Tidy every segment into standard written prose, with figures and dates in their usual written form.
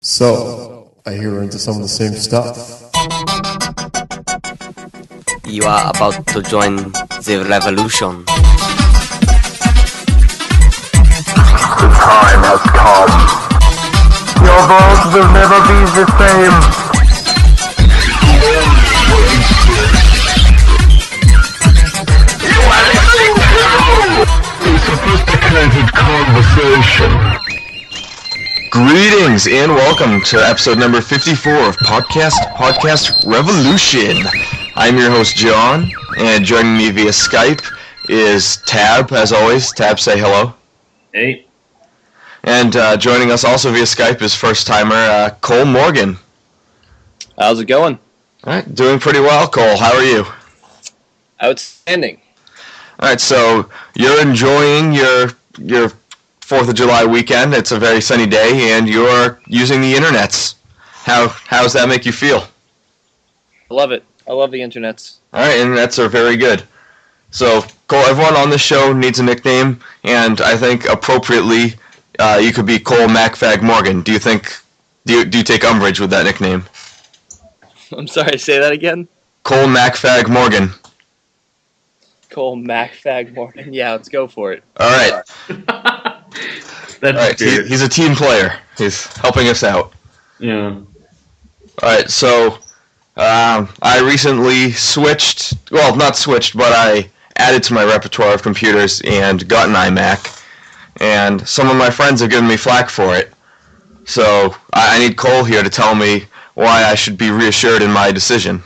So, I hear we're into some of the same stuff. You are about to join the revolution. The time has come. Your world will never be the same. You are listening to a sophisticated conversation. Greetings and welcome to episode number 54 of Podcast Revolution. I'm your host John, and joining me via Skype is Tab, as always. Tab, say hello. Hey. And joining us also via Skype is first-timer Cole Morgan. How's it going? All right, doing pretty well, Cole. How are you? Outstanding. All right, so you're enjoying your 4th of July weekend. It's a very sunny day, and you're using the internets. How does that make you feel? I love it. I love the internets. All right, internets are very good. So, Cole, everyone on this show needs a nickname, and I think appropriately, you could be Cole MacFag Morgan. Do you take umbrage with that nickname? I'm sorry, say that again? Cole MacFag Morgan. Cole MacFag Morgan. Yeah, let's go for it. All right. That's all right. He's a team player. He's helping us out. Yeah. All right. So I recently switched. Well, not switched, but I added to my repertoire of computers and got an iMac. And some of my friends have given me flack for it. So I need Cole here to tell me why I should be reassured in my decision.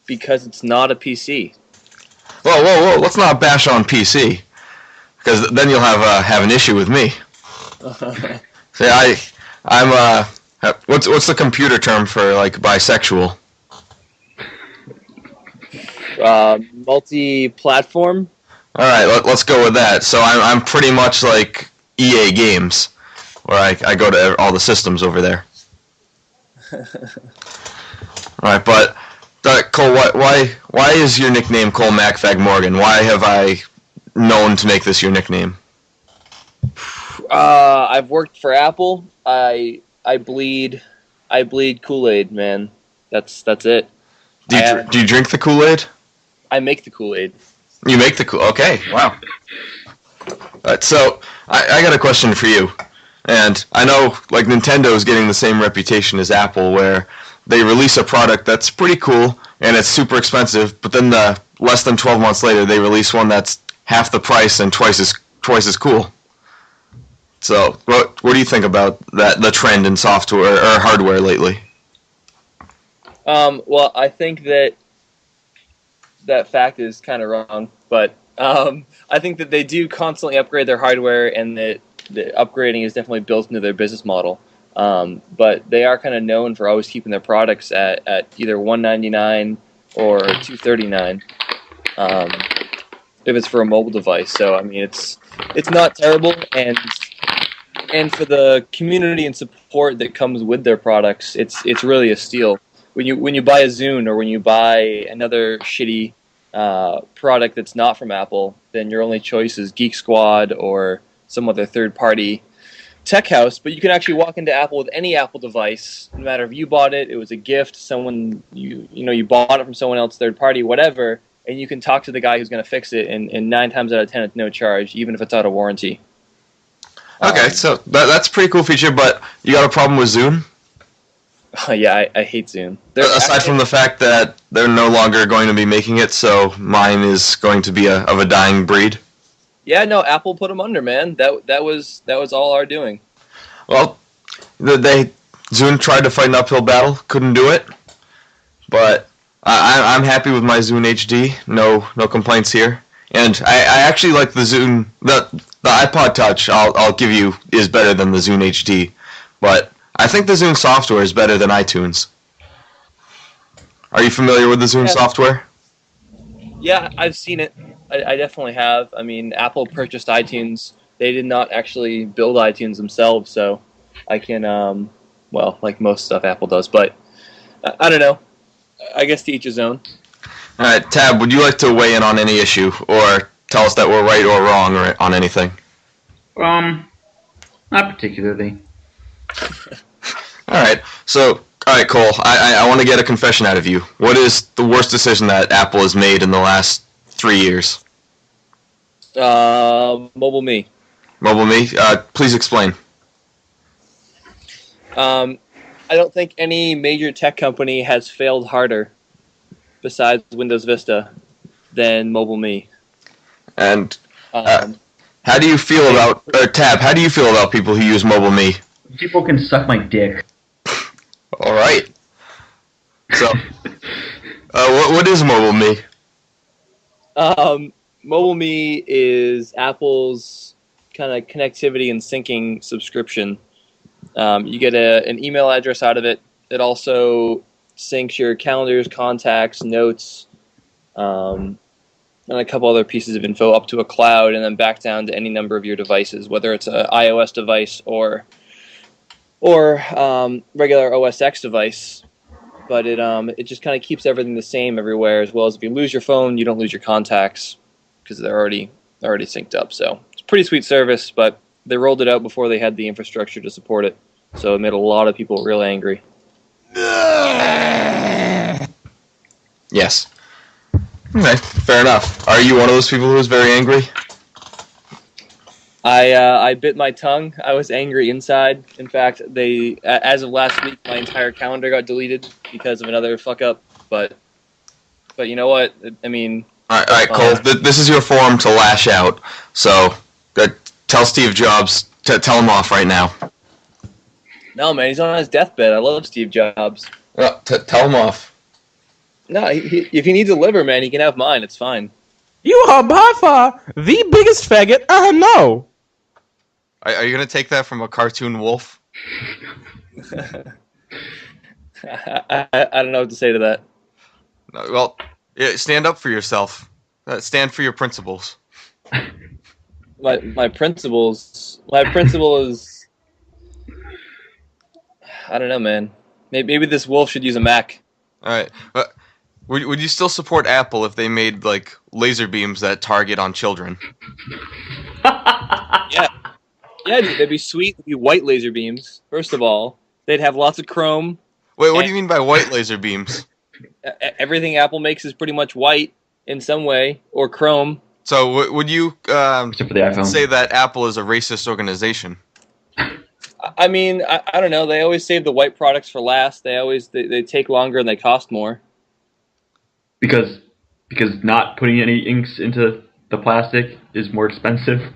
Because it's not a PC. Whoa! Let's not bash on PC, because then you'll have an issue with me. See, I'm what's the computer term for like bisexual? Multi-platform. All right, let's go with that. So I'm pretty much like EA Games, where I go to all the systems over there. All right, but Cole, why is your nickname Cole MacFag Morgan? Why have I known to make this your nickname? I've worked for Apple. I bleed Kool-Aid, man. That's it. Do you drink the Kool-Aid? I make the Kool-Aid. You make the Kool-Aid. Okay, wow. So I got a question for you, and I know like Nintendo is getting the same reputation as Apple, where they release a product that's pretty cool and it's super expensive, but then less than 12 months later they release one that's half the price and twice as cool. So what do you think about the trend in software or hardware lately? Well, I think that fact is kind of wrong, but I think that they do constantly upgrade their hardware, and that the upgrading is definitely built into their business model. But they are kind of known for always keeping their products at either $199 or $239 if it's for a mobile device. So I mean, it's not terrible, and for the community and support that comes with their products, it's really a steal. When you buy a Zune or when you buy another shitty product that's not from Apple, then your only choice is Geek Squad or some other third-party tech house. But you can actually walk into Apple with any Apple device, no matter if you bought it, it was a gift, someone you bought it from someone else, third party, whatever, and you can talk to the guy who's going to fix it, and 9 times out of 10 it's no charge, even if it's out of warranty. Okay, so that's a pretty cool feature, but you got a problem with Zune? Yeah, I hate Zune. Aside from the fact that they're no longer going to be making it, so mine is going to be of a dying breed. Yeah, no, Apple put them under, man. That was all our doing. Well, Zune tried to fight an uphill battle, couldn't do it. But I'm happy with my Zune HD. No complaints here. And I actually like the Zune. The iPod Touch, I'll give you, is better than the Zune HD. But I think the Zune software is better than iTunes. Are you familiar with the Zune software? Yeah, I've seen it. I definitely have. I mean, Apple purchased iTunes. They did not actually build iTunes themselves, so I can, like most stuff Apple does. But I don't know. I guess to each his own. All right, Tab, would you like to weigh in on any issue or tell us that we're right or wrong on anything? Not particularly. All right. So, all right, Cole. I want to get a confession out of you. What is the worst decision that Apple has made in the last 3 years? Mobile Me. Mobile Me. Please explain. I don't think any major tech company has failed harder, besides Windows Vista, than Mobile Me. And how do you feel about Tab? How do you feel about people who use Mobile Me? People can suck my dick. All right. So, what is Mobile Me? Mobile Me is Apple's kind of connectivity and syncing subscription. You get an email address out of it. It also syncs your calendars, contacts, notes, and a couple other pieces of info up to a cloud and then back down to any number of your devices, whether it's an iOS device or regular OS X device. But it just kind of keeps everything the same everywhere, as well as if you lose your phone, you don't lose your contacts because they're already synced up. So it's a pretty sweet service, but they rolled it out before they had the infrastructure to support it. So it made a lot of people real angry. Yes. Okay, fair enough. Are you one of those people who was very angry? I bit my tongue. I was angry inside. In fact, as of last week, my entire calendar got deleted because of another fuck up. But you know what? I mean, all right, Cole. This is your forum to lash out. So, tell Steve Jobs to tell him off right now. No, man, he's on his deathbed. I love Steve Jobs. Tell him off. No, if he needs a liver, man, he can have mine. It's fine. You are by far the biggest faggot I know. Are you going to take that from a cartoon wolf? I don't know what to say to that. No, well, yeah, stand up for yourself. Stand for your principles. My principles. My principle is, I don't know, man. Maybe this wolf should use a Mac. All right, but would you still support Apple if they made like laser beams that target on children? Yeah, dude, they'd be sweet. They'd be white laser beams. First of all, they'd have lots of chrome. Wait, what do you mean by white laser beams? Everything Apple makes is pretty much white in some way, or chrome. So would you Except for the iPhone. say that Apple is a racist organization? I mean, I don't know. They always save the white products for last. They take longer and they cost more. Because not putting any inks into the plastic is more expensive.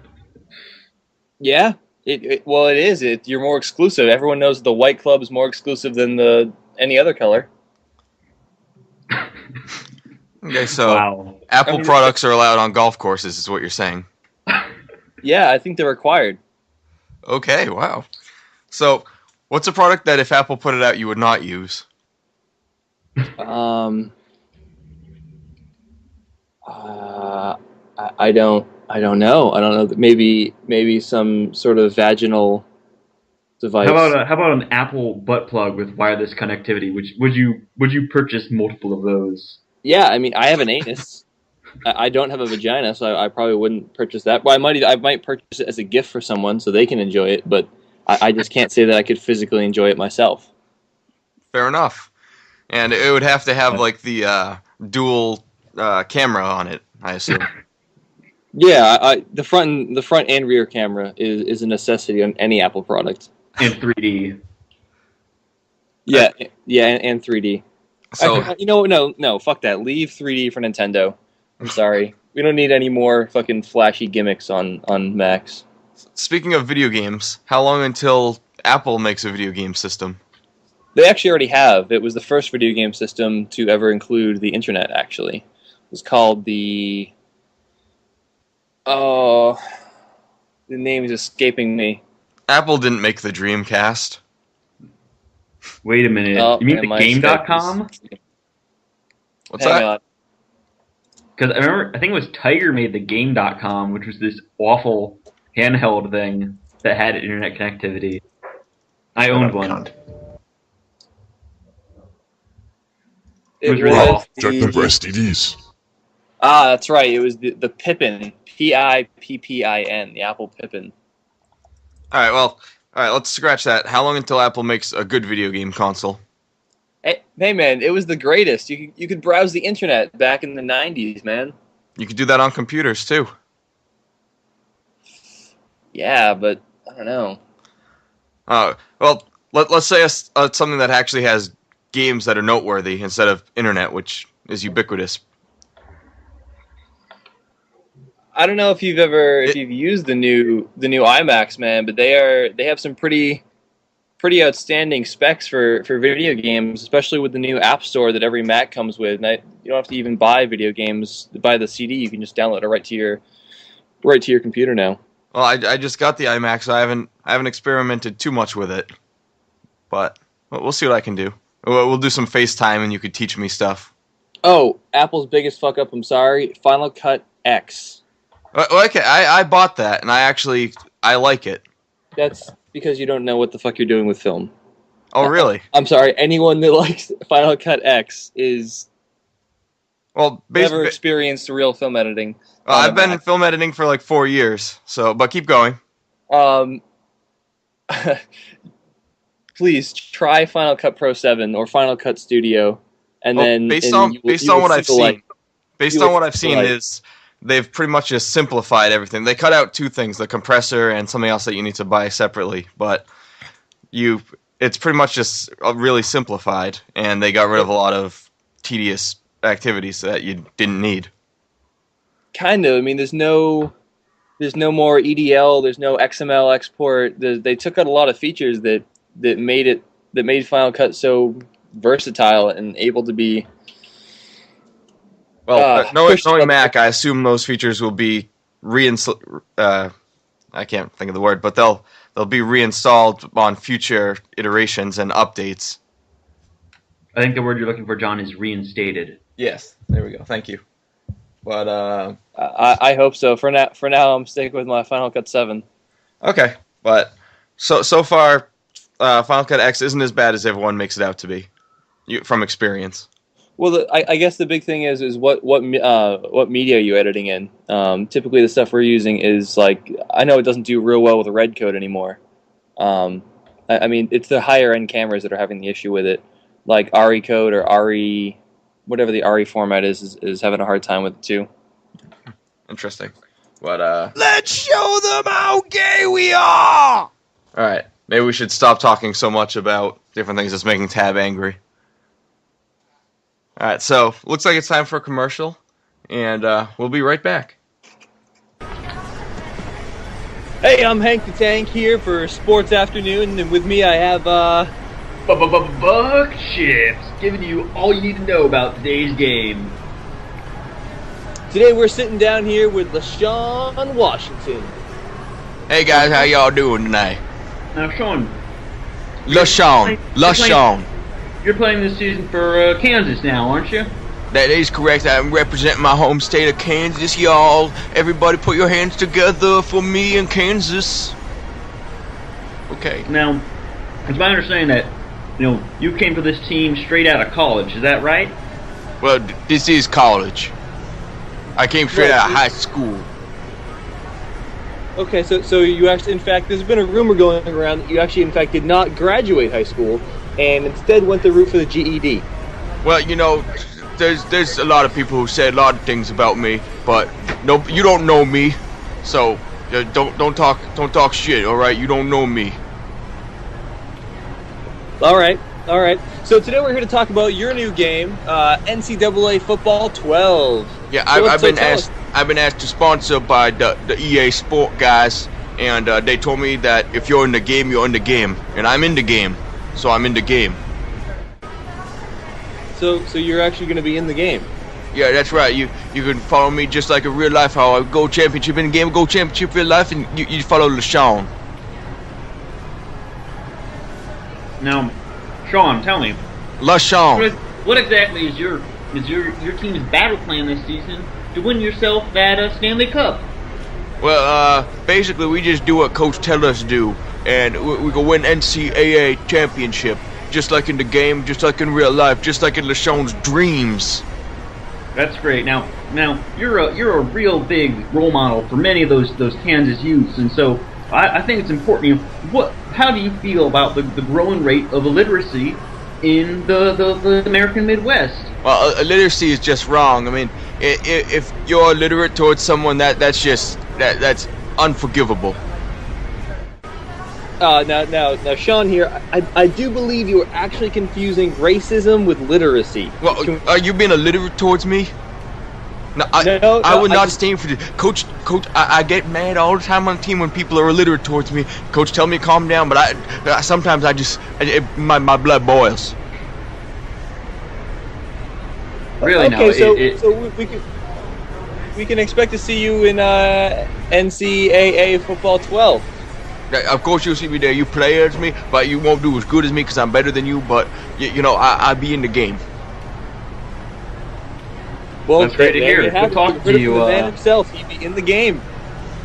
Yeah, it is. You're more exclusive. Everyone knows the White Club is more exclusive than any other color. Okay, so Wow. Apple products are allowed on golf courses, is what you're saying. Yeah, I think they're required. Okay, wow. So, what's a product that if Apple put it out, you would not use? I don't know. I don't know. Maybe some sort of vaginal device. How about an Apple butt plug with wireless connectivity? Would you purchase multiple of those? Yeah, I mean, I have an anus. I don't have a vagina, so I probably wouldn't purchase that. Well, I might purchase it as a gift for someone so they can enjoy it, but I just can't say that I could physically enjoy it myself. Fair enough. And it would have to have like the dual camera on it, I assume. Yeah, the front and rear camera is a necessity on any Apple product. In 3D. Yeah, and 3D. So, No, fuck that. Leave 3D for Nintendo. I'm sorry. We don't need any more fucking flashy gimmicks on Macs. speaking of video games, how long until Apple makes a video game system? They actually already have. It was the first video game system to ever include the internet, actually. It was called the... Oh... The name is escaping me. Apple didn't make the Dreamcast. Wait a minute. You mean the Game.com? What's that? Because I think it was Tiger made the Game.com, which was this awful handheld thing that had internet connectivity. I owned one. It was Check them for STDs. Ah, that's right. It was the Pippin. Pippin. The Apple Pippin. All right, well, all right, let's scratch that. How long until Apple makes a good video game console? Hey man, it was the greatest. You could browse the internet back in the 90s, man. You could do that on computers, too. Yeah, but I don't know. Well, let's say something that actually has games that are noteworthy instead of internet, which is ubiquitous. I don't know if you've used the new iMacs, man, but they have some pretty outstanding specs for video games, especially with the new App Store that every Mac comes with. And you don't have to even buy video games, buy the CD. You can just download it right to your computer now. Well, I just got the iMac, so I haven't experimented too much with it, but we'll see what I can do. We'll do some FaceTime, and you could teach me stuff. Oh, Apple's biggest fuck up. I'm sorry, Final Cut X. Okay, I bought that, and I like it. That's because you don't know what the fuck you're doing with film. Oh, really? I'm sorry. Anyone that likes Final Cut X is never experienced real film editing. I've been in film editing for like 4 years, but keep going. Please try Final Cut Pro 7 or Final Cut Studio, and then based on what I've seen is they've pretty much just simplified everything. They cut out 2 things: the compressor and something else that you need to buy separately. But it's pretty much just really simplified, and they got rid of a lot of tedious activities that you didn't need. Kind of. I mean, there's no more EDL. There's no XML export. They took out a lot of features that made Final Cut so versatile and able to be. Well, knowing Mac, I assume those features will be I can't think of the word, but they'll be reinstalled on future iterations and updates. I think the word you're looking for, John, is reinstated. Yes, there we go. Thank you. But I hope so. For now, I'm sticking with my Final Cut 7. Okay, but so far, Final Cut X isn't as bad as everyone makes it out to be, from experience. Well, I guess the big thing is what media are you editing in? Typically, the stuff we're using is like, I know it doesn't do real well with red code anymore. I mean, it's the higher end cameras that are having the issue with it, like RE code or RE, whatever the RE format is having a hard time with it too. Interesting. But let's show them how gay we are. All right, maybe we should stop talking so much about different things that's making Tab angry. All right, so looks like it's time for a commercial, and we'll be right back. Hey, I'm Hank the Tank here for Sports Afternoon, and with me I have Buck Chips, giving you all you need to know about today's game. Today we're sitting down here with LaShawn Washington. Hey guys, how y'all doing tonight? Now, Sean. LaShawn. You're playing this season for Kansas now, aren't you? That is correct. I'm representing my home state of Kansas, y'all. Everybody put your hands together for me in Kansas. Okay. Now, it's my understanding that, you came to this team straight out of college. Is that right? Well, this is college. I came straight out of high school. Okay, so you actually, in fact, there's been a rumor going around that you actually, in fact, did not graduate high school and instead went the route for the GED. Well, there's a lot of people who say a lot of things about me, but no, you don't know me, so don't talk shit. All right, you don't know me. All right. So today we're here to talk about your new game, NCAA Football 12. Yeah, I've been asked to sponsor by the EA Sport guys, and they told me that if you're in the game, you're in the game, and I'm in the game, so I'm in the game. So you're actually going to be in the game? Yeah, that's right. You can follow me just like in real life, how I go championship in the game, go championship real life, and you follow LaShawn. Now, Sean, tell me. LaShawn. What exactly is your team's battle plan this season to win yourself that Stanley Cup? Well, basically we just do what Coach tells us to do, and we go win NCAA championship, just like in the game, just like in real life, just like in LaShawn's dreams. That's great. Now you're a real big role model for many of those Kansas youths, and so I think it's important. You know, how do you feel about the growing rate of illiteracy in the American Midwest? Well, illiteracy is just wrong. I mean, if you're illiterate towards someone, that's unforgivable. Now, Sean here, I do believe you are actually confusing racism with literacy. Well, are you being illiterate towards me? No, I would not stand for this. Coach, I get mad all the time on the team when people are illiterate towards me. Coach, tell me to calm down, but sometimes my blood boils. Really? Okay, so we can expect to see you in NCAA football 12. Of course you'll see me there. You play as me, but you won't do as good as me because I'm better than you. But I'll be in the game. Well, that's great to hear. Good talking to you. The man himself, he'd be in the game.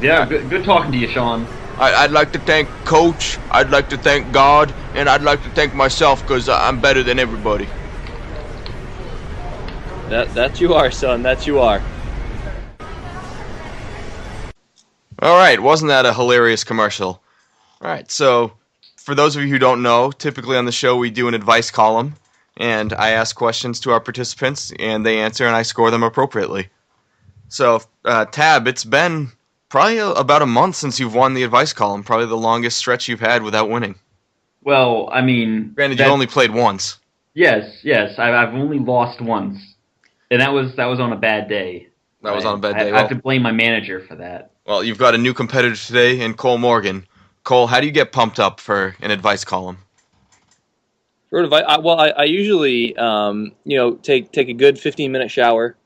Yeah, good talking to you, Sean. I'd like to thank Coach. I'd like to thank God, and I'd like to thank myself because I'm better than everybody. That you are, son. That you are. All right, wasn't that a hilarious commercial? All right, so for those of you who don't know, typically on the show we do an advice column, and I ask questions to our participants, and they answer, and I score them appropriately. So, Tab, it's been probably about a month since you've won the advice column, probably the longest stretch you've had without winning. Well, I mean... Granted, you only played once. Yes, I've only lost once, and that was on a bad day. That was on a bad day. I have to blame my manager for that. Well, you've got a new competitor today in Cole Morgan. Cole, how do you get pumped up for an advice column? For advice, I usually, take a good 15-minute shower,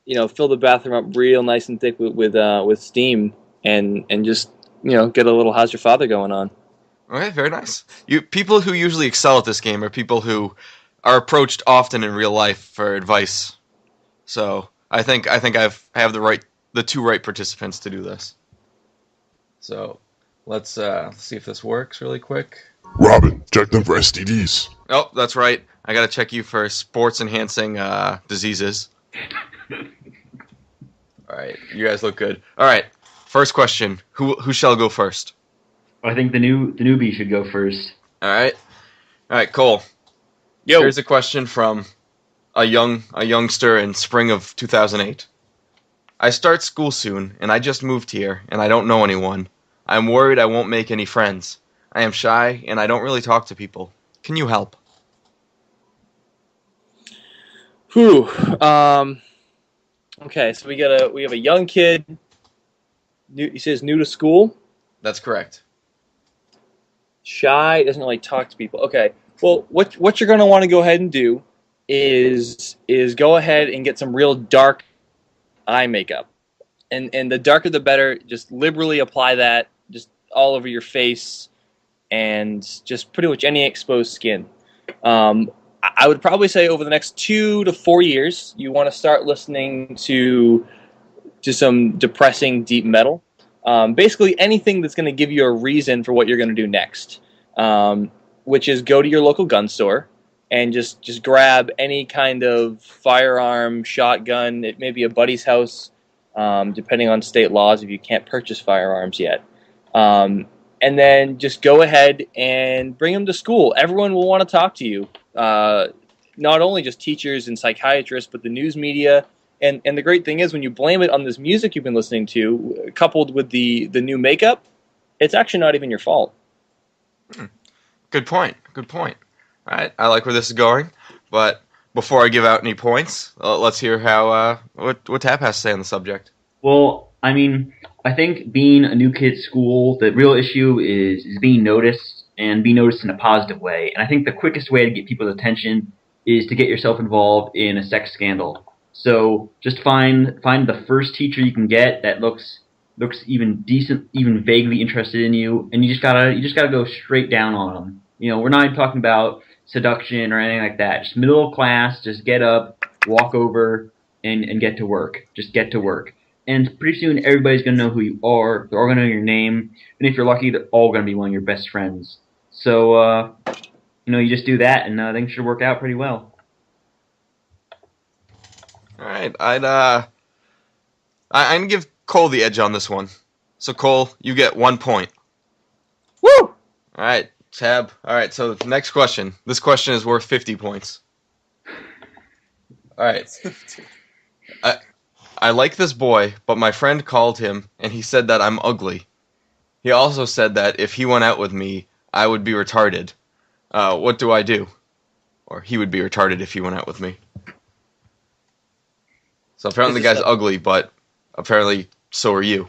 fill the bathroom up real nice and thick with steam, and just, get a little "How's your father" going on. Okay, very nice. People who usually excel at this game are people who are approached often in real life for advice. So I think I have the two right participants to do this. So let's see if this works really quick. Robin, check them for STDs. Oh, that's right. I gotta check you for sports-enhancing diseases. All right, you guys look good. All right, first question: Who shall go first? I think the newbie should go first. All right, Cole. Yo. Here's a question from a youngster in spring of 2008. I start school soon, and I just moved here, and I don't know anyone. I'm worried I won't make any friends. I am shy, and I don't really talk to people. Can you help? Whew. Okay, so we have a young kid. He says new to school. That's correct. Shy, doesn't really talk to people. Okay. Well, what you're going to want to go ahead and do is go ahead and get some real dark eye makeup. And the darker the better. Just liberally apply that just all over your face and just pretty much any exposed skin. I would probably say over the next 2 to 4 years, you want to start listening to some depressing deep metal. Basically anything that's going to give you a reason for what you're going to do next, which is go to your local gun store and just grab any kind of firearm, shotgun. It may be a buddy's house, depending on state laws if you can't purchase firearms yet. And then just go ahead and bring them to school. Everyone will want to talk to you, not only just teachers and psychiatrists, but the news media. And the great thing is when you blame it on this music you've been listening to, coupled with the new makeup, it's actually not even your fault. Good point. All right, I like where this is going. But before I give out any points, let's hear how what Tap has to say on the subject. Well, I mean, I think being a new kid at school, the real issue is being noticed and being noticed in a positive way. And I think the quickest way to get people's attention is to get yourself involved in a sex scandal. So just find the first teacher you can get that looks even decent, even vaguely interested in you, and you just gotta go straight down on them. We're not even talking about seduction or anything like that. Just middle of class, just get up, walk over, and get to work. Just get to work. And pretty soon everybody's going to know who you are. They're all going to know your name. And if you're lucky, they're all going to be one of your best friends. So, you just do that, and things should work out pretty well. All right, I'm going to give Cole the edge on this one. So, Cole, you get 1 point. All right, Tab. All right, so next question. This question is worth 50 points. All right. I like this boy, but my friend called him and he said that I'm ugly. He also said that if he went out with me, I would be retarded. What do I do? Or he would be retarded if he went out with me. So apparently the guy's ugly, but apparently so are you.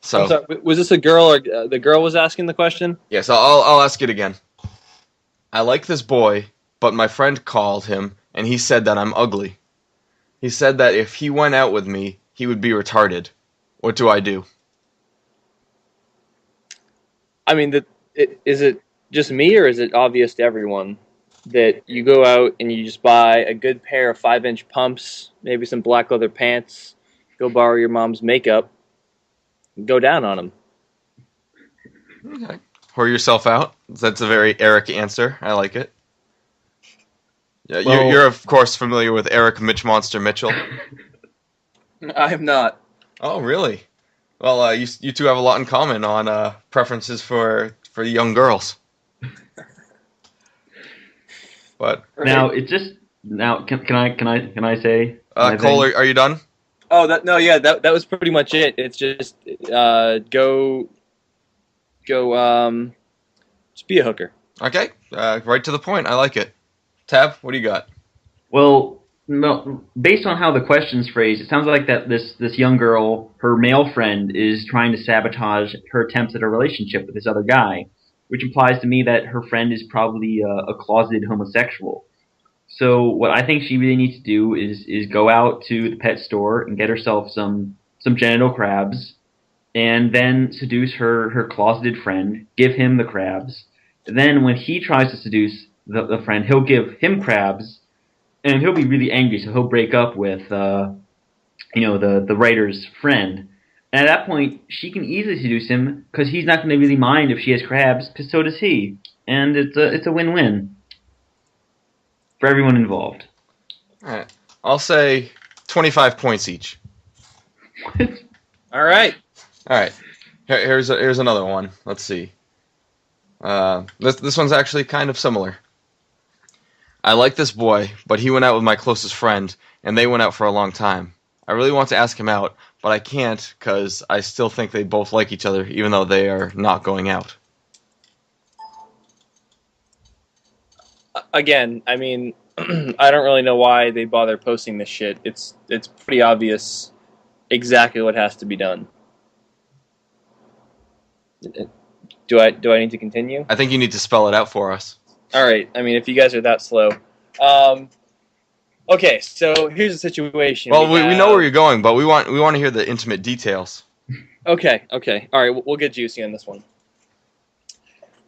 So I'm sorry, was this a girl or the girl was asking the question? yeah, so I'll ask it again. I like this boy, but my friend called him and he said that I'm ugly. He said that if he went out with me, he would be retarded. What do I do? I mean, is it just me or is it obvious to everyone that you go out and you just buy a good pair of 5-inch pumps, maybe some black leather pants, go borrow your mom's makeup, and go down on them? Okay. Whore yourself out. That's a very Eric answer. I like it. Yeah, Well- you're of course familiar with Eric Mitch Monster Mitchell. I am not. Oh, really? Well, you two have a lot in common on preferences for young girls. But Now it's just now. Can I say? my Cole, thing? are you done? Oh, that was pretty much it. It's just go, just be a hooker. Okay, right to the point. I like it. Tab, what do you got? Well, no, based on how the question's phrased, it sounds like that this young girl, her male friend, is trying to sabotage her attempts at a relationship with this other guy, which implies to me that her friend is probably a closeted homosexual. So what I think she really needs to do is go out to the pet store and get herself some genital crabs, and then seduce her closeted friend, give him the crabs. Then when he tries to seduce the friend, he'll give him crabs, and he'll be really angry, so he'll break up with the writer's friend. And at that point, she can easily seduce him because he's not going to really mind if she has crabs, because so does he, and it's a win-win for everyone involved. All right, I'll say 25 points each. All right. All right, here's another one. Let's see. This one's actually kind of similar. I like this boy, but he went out with my closest friend, and they went out for a long time. I really want to ask him out, but I can't because I still think they both like each other, even though they are not going out. Again, I mean, I don't really know why they bother posting this shit. It's pretty obvious exactly what has to be done. Do I need to continue? I think you need to spell it out for us. All right. I mean, if you guys are that slow. Okay, so here's the situation. Well, we know where you're going, but we want to hear the intimate details. Okay. All right, we'll get juicy on this one.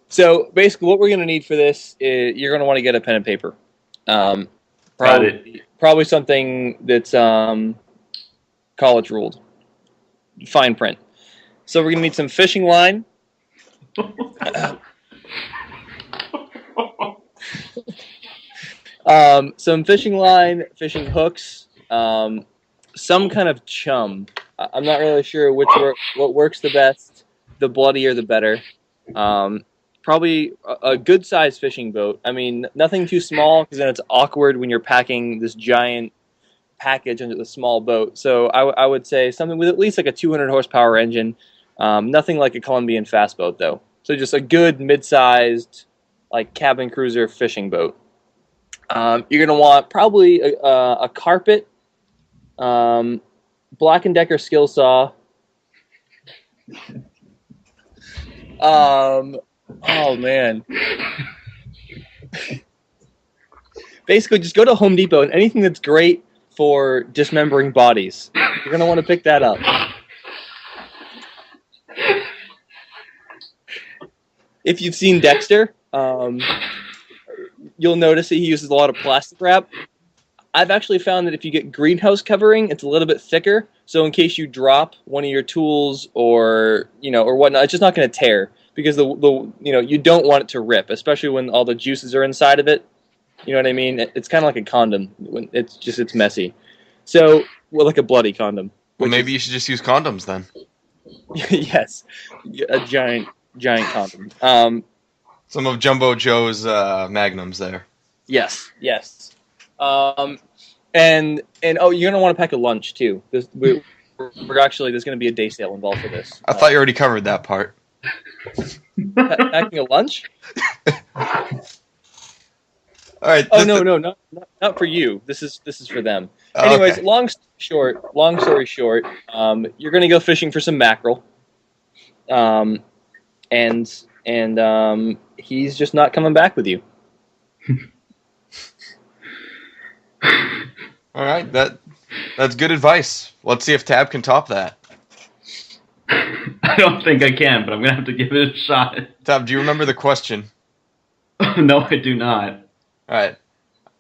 So basically, what we're going to need for this is you're going to want to get a pen and paper. Probably something that's college ruled, fine print. So we're going to need some fishing line. Some fishing line, fishing hooks, some kind of chum. I'm not really sure what works the best. The bloodier, the better. Probably a good-sized fishing boat. I mean, nothing too small because then it's awkward when you're packing this giant package into the small boat. So I would say something with at least like a 200 horsepower engine. Nothing like a Colombian fast boat though. So just a good mid-sized like cabin cruiser fishing boat. You're gonna want probably a carpet, Black & Decker skill saw. Oh man. Basically, just go to Home Depot and anything that's great for dismembering bodies. You're gonna want to pick that up. If you've seen Dexter, you'll notice that he uses a lot of plastic wrap. I've actually found that if you get greenhouse covering, it's a little bit thicker. So in case you drop one of your tools or whatnot, it's just not going to tear because you don't want it to rip, especially when all the juices are inside of it. You know what I mean? It's kind of like a condom. It's messy. So, like a bloody condom. Well, maybe you should just use condoms then. Yes, a giant giant condom. Some of Jumbo Joe's magnums there. Yes. And oh, you're gonna want to pack a lunch too. We're actually there's gonna be a day sale involved for this. I thought you already covered that part. Packing a lunch? All right. Oh no, not for you. This is for them. Anyways, Okay. long story short, you're gonna go fishing for some mackerel, and he's just not coming back with you. All right, that's good advice. Let's see if Tab can top that. I don't think I can, but I'm gonna have to give it a shot. Tab, do you remember the question? No, I do not. All right.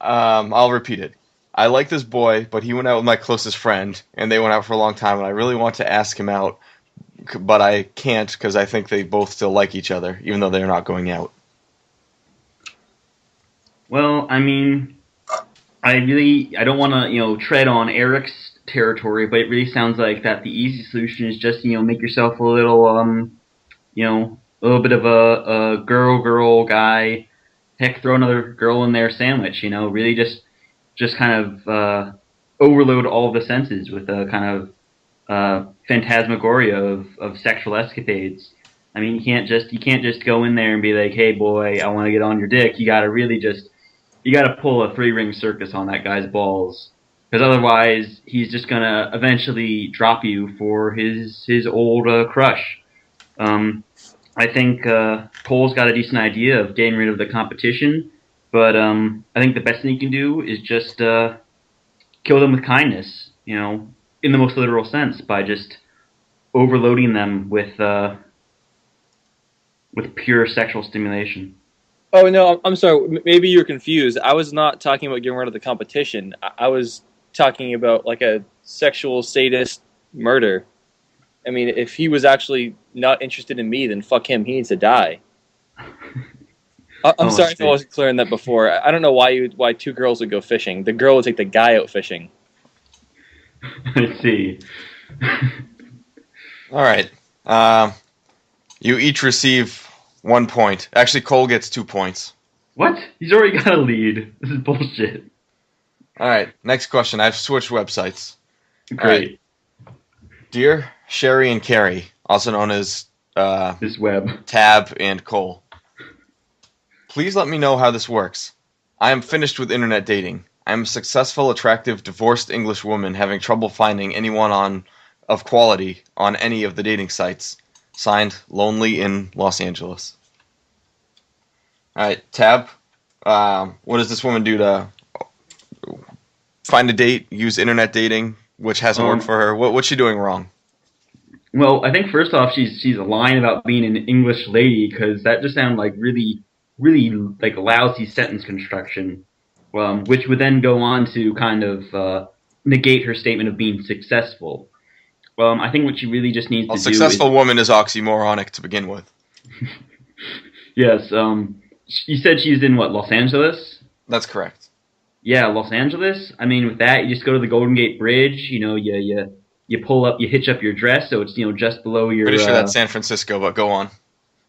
I'll repeat it. I like this boy, but he went out with my closest friend, and they went out for a long time, and I really want to ask him out, but I can't because I think they both still like each other, even though they're not going out. Well, I mean, I don't want to, tread on Eric's territory, but it really sounds like that the easy solution is just, make yourself a little, a little bit of a girl guy. Heck, throw another girl in there sandwich, really just kind of overload all the senses with a kind of phantasmagoria of sexual escapades. I mean, you can't just go in there and be like, hey boy, I want to get on your dick. You gotta pull a 3-ring circus on that guy's balls. Because otherwise, he's just gonna eventually drop you for his old crush. I think Cole's got a decent idea of getting rid of the competition, but I think the best thing you can do is just kill them with kindness, in the most literal sense, by just overloading them with pure sexual stimulation. Oh no, I'm sorry. Maybe you're confused. I was not talking about getting rid of the competition. I was talking about like a sexual sadist murder. I mean, if he was actually not interested in me, then fuck him. He needs to die. I'm sorry if I wasn't clear on that before. I don't know why 2 girls would go fishing. The girl would take the guy out fishing. I see. All right. You each receive 1 point. Actually, Cole gets 2 points. What? He's already got a lead. This is bullshit. All right. Next question. I've switched websites. Great. Right. Dear Sherry and Carrie, also known as This web. Tab and Cole, please let me know how this works. I am finished with internet dating. I am a successful, attractive, divorced English woman having trouble finding anyone of quality on any of the dating sites. Signed, Lonely in Los Angeles. All right, Tab, what does this woman do to find a date, use internet dating, which hasn't worked for her? What's she doing wrong? Well, I think first off, she's lying about being an English lady, because that just sounds like really like lousy sentence construction, which would then go on to kind of negate her statement of being successful. I think what she really just needs to do is... A successful woman is oxymoronic to begin with. Yes, you said she's in, Los Angeles? That's correct. Yeah, Los Angeles. I mean, with that, you just go to the Golden Gate Bridge, you pull up, you hitch up your dress, so it's, just below your... Pretty sure that's San Francisco, but go on.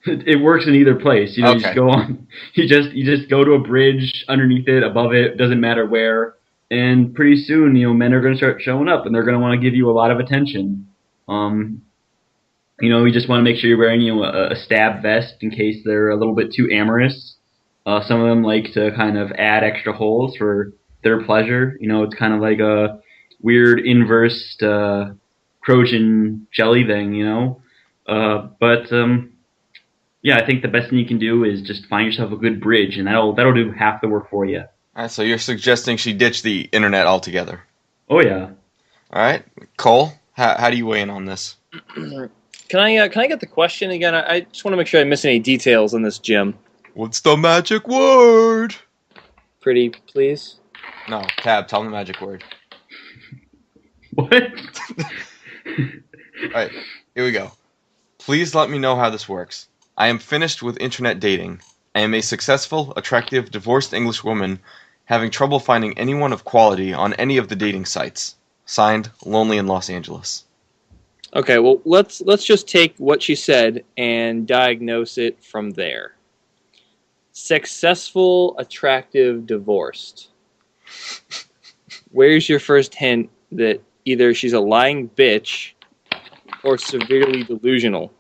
It works in either place. You Okay. just go on. You just go to a bridge, underneath it, above it, doesn't matter where. And pretty soon, men are going to start showing up, and they're going to want to give you a lot of attention. You just want to make sure you're wearing, a stab vest in case they're a little bit too amorous. Some of them like to kind of add extra holes for their pleasure. It's kind of like a weird inverse Trojan jelly thing, yeah, I think the best thing you can do is just find yourself a good bridge, and that'll do half the work for you. All right, so you're suggesting she ditch the internet altogether. Oh yeah. All right, Cole, how do you weigh in on this? Can I get the question again? I just want to make sure I miss any details on this, Jim. What's the magic word? Pretty, please. No, Tab, tell them the magic word. What? All right, here we go. Please let me know how this works. I am finished with internet dating. I am a successful, attractive, divorced English woman having trouble finding anyone of quality on any of the dating sites. Signed, Lonely in Los Angeles. Okay, well let's just take what she said and diagnose it from there. Successful, attractive, divorced. Where's your first hint that either she's a lying bitch or severely delusional?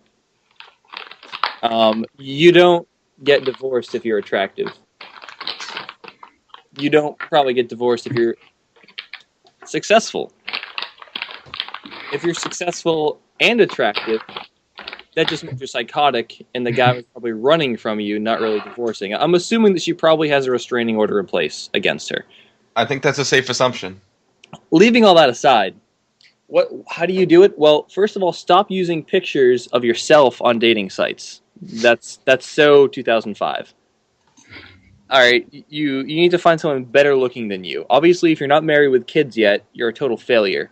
You don't get divorced if you're attractive. You don't probably get divorced if you're successful. If you're successful and attractive, that just means you're psychotic, and the guy was probably running from you, not really divorcing. I'm assuming that she probably has a restraining order in place against her. I think that's a safe assumption. Leaving all that aside, how do you do it? Well, first of all, stop using pictures of yourself on dating sites. That's so 2005. All right, you need to find someone better looking than you. Obviously, if you're not married with kids yet, you're a total failure.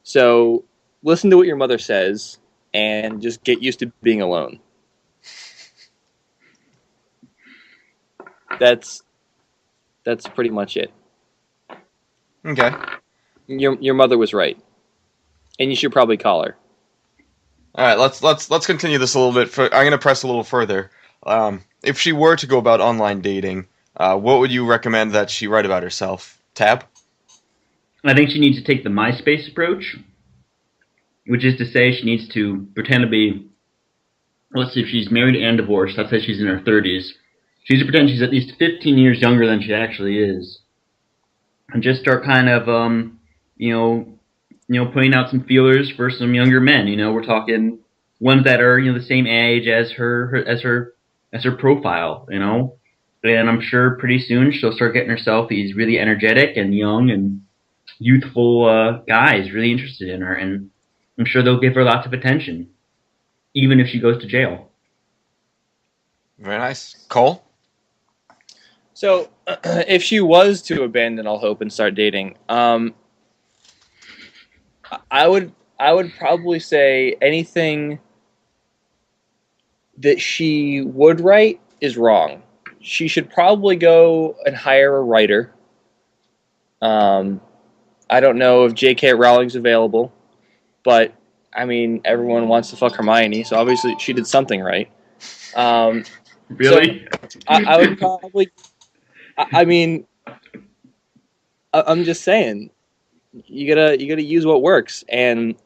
So listen to what your mother says and just get used to being alone. That's pretty much it. Okay. Your mother was right, and you should probably call her. All right, let's continue this a little bit. I'm going to press a little further. If she were to go about online dating, what would you recommend that she write about herself? Tab? I think she needs to take the MySpace approach, which is to say she needs to pretend to be, let's see, if she's married and divorced, let's say she's in her 30s. She needs to pretend she's at least 15 years younger than she actually is. And just start kind of, putting out some feelers for some younger men. We're talking ones that are, the same age as her profile, And I'm sure pretty soon she'll start getting herself these really energetic and young and youthful guys really interested in her, and I'm sure they'll give her lots of attention, even if she goes to jail. Very nice. Cole? So, if she was to abandon all hope and start dating, I would probably say anything that she would write is wrong. She should probably go and hire a writer. I don't know if J.K. Rowling's available, but I mean, everyone wants to fuck Hermione, so obviously she did something right. Really? So I would probably. I mean, I'm just saying, you gotta use what works, and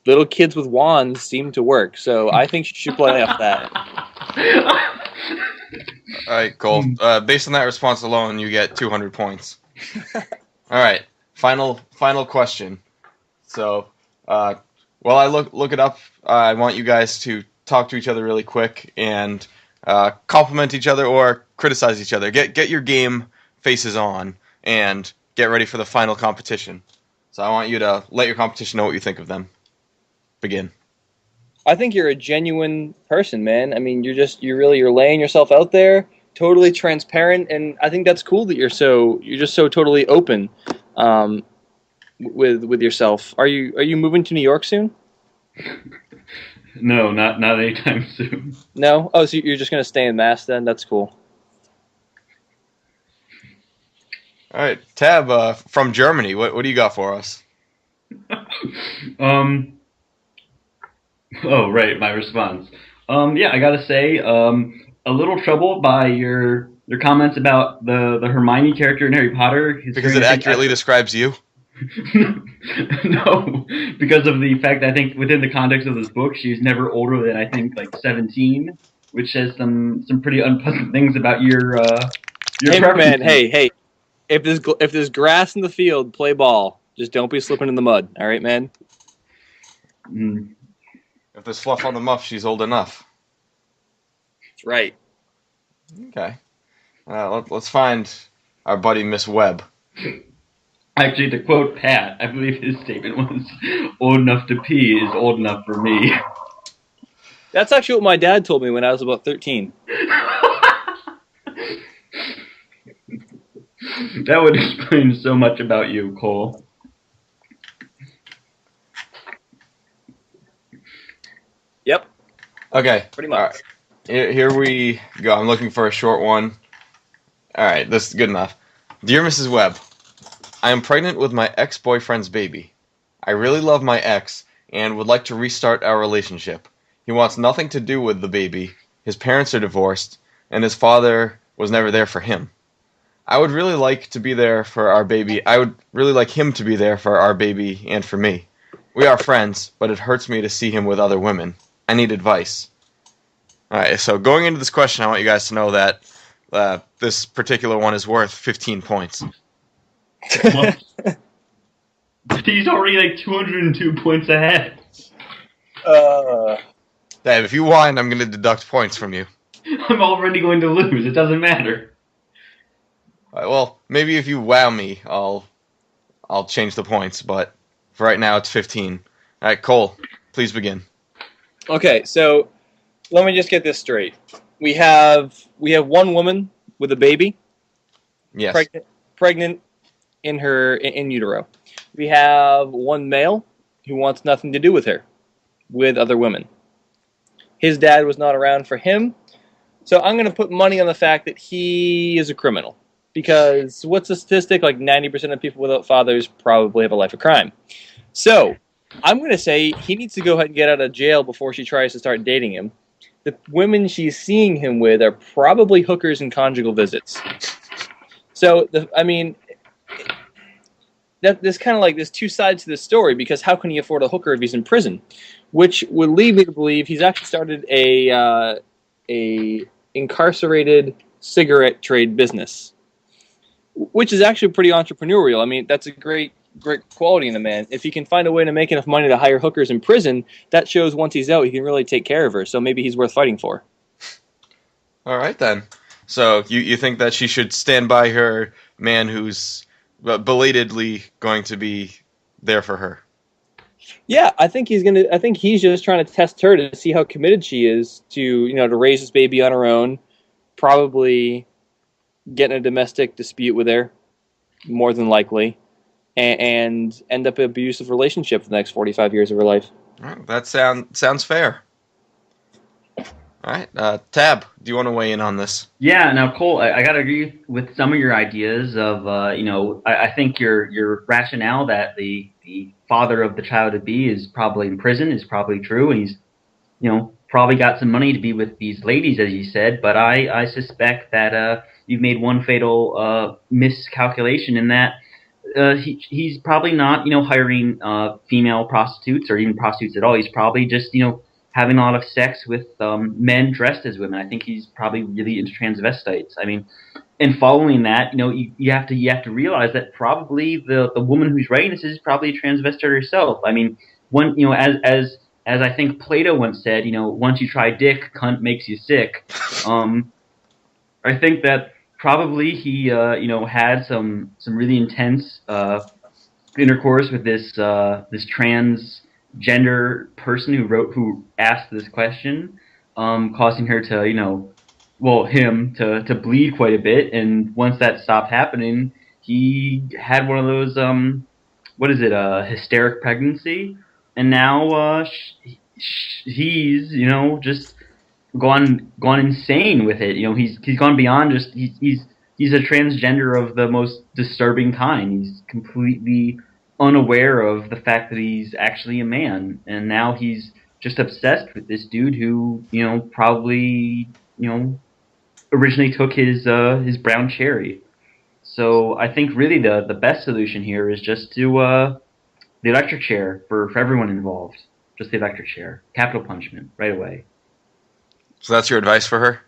little kids with wands seem to work. So I think she should play off that. All right, Cole. Based on that response alone, you get 200 points. All right, final question. So, while I look it up, I want you guys to talk to each other really quick and compliment each other or criticize each other. Get your game faces on and get ready for the final competition. So I want you to let your competition know what you think of them. Begin. I think you're a genuine person, man. I mean, you're laying yourself out there, totally transparent, and I think that's cool that you're just so totally open with yourself. Are you moving to New York soon? No, not anytime soon. No? Oh, so you're just gonna stay in Mass then? That's cool. All right, Tab from Germany. What do you got for us? Oh, right, my response. Yeah, I gotta say, a little troubled by your comments about the Hermione character in Harry Potter. Because it accurately describes you? No, because of the fact that I think within the context of this book, she's never older than, I think, like 17, which says some pretty unpleasant things about your Hey, man, hey. If there's grass in the field, play ball. Just don't be slipping in the mud, all right, man? Mm. If there's fluff on the muff, she's old enough. That's right. Okay. Let's find our buddy Miss Webb. Actually, to quote Pat, I believe his statement was, "Old enough to pee is old enough for me." That's actually what my dad told me when I was about 13. That would explain so much about you, Cole. Yep. Okay. Pretty much. All right. Here we go. I'm looking for a short one. All right, this is good enough. Dear Mrs. Webb, I am pregnant with my ex-boyfriend's baby. I really love my ex, and would like to restart our relationship. He wants nothing to do with the baby. His parents are divorced, and his father was never there for him. I would really like to be there for our baby. I would really like him to be there for our baby and for me. We are friends, but it hurts me to see him with other women. I need advice. Alright, so going into this question, I want you guys to know that this particular one is worth 15 points. Well, he's already like 202 points ahead. Dave, if you whine, I'm going to deduct points from you. I'm already going to lose. It doesn't matter. Alright, well, maybe if you wow me, I'll change the points, but for right now, it's 15. Alright, Cole, please begin. Okay, so let me just get this straight. We have one woman with a baby, Yes. pregnant in utero. We have one male who wants nothing to do with her, with other women. His dad was not around for him, so I'm going to put money on the fact that he is a criminal. Because what's the statistic? Like 90% of people without fathers probably have a life of crime. So I'm going to say he needs to go ahead and get out of jail before she tries to start dating him. The women she's seeing him with are probably hookers and conjugal visits. So, there's kind of like there's two sides to this story, because how can he afford a hooker if he's in prison? Which would lead me to believe he's actually started a incarcerated cigarette trade business, which is actually pretty entrepreneurial. I mean, that's a great quality in a man. If he can find a way to make enough money to hire hookers in prison, that shows once he's out, he can really take care of her. So maybe he's worth fighting for. All right, then. So you think that she should stand by her man who's belatedly going to be there for her? Yeah, I think he's just trying to test her to see how committed she is to raise this baby on her own, probably get in a domestic dispute with her, more than likely, and end up in an abusive relationship for the next 45 years of her life. All right, that sounds fair. All right, Tab, do you want to weigh in on this? Yeah, now Cole, I gotta agree with some of your ideas of, I think your rationale that the father of the child to be is probably in prison is probably true, and he's, probably got some money to be with these ladies, as you said, but I suspect that you've made one fatal miscalculation in that he's probably not, hiring female prostitutes or even prostitutes at all. He's probably just, having a lot of sex with men dressed as women. I think he's probably really into transvestites. I mean, and following that, you have to realize that probably the woman who's writing this is probably a transvestite herself. I mean, as I think Plato once said, once you try dick, cunt makes you sick. I think that probably he had some really intense intercourse with this transgender person who asked this question, causing her to him to bleed quite a bit. And once that stopped happening, he had one of those hysteric pregnancy, and now he's just gone insane with it. He's gone beyond just he's a transgender of the most disturbing kind. He's completely unaware of the fact that he's actually a man, and now he's just obsessed with this dude who probably originally took his brown cherry. So I think really the best solution here is just to the electric chair for everyone involved. Just the electric chair, capital punishment right away. So that's your advice for her?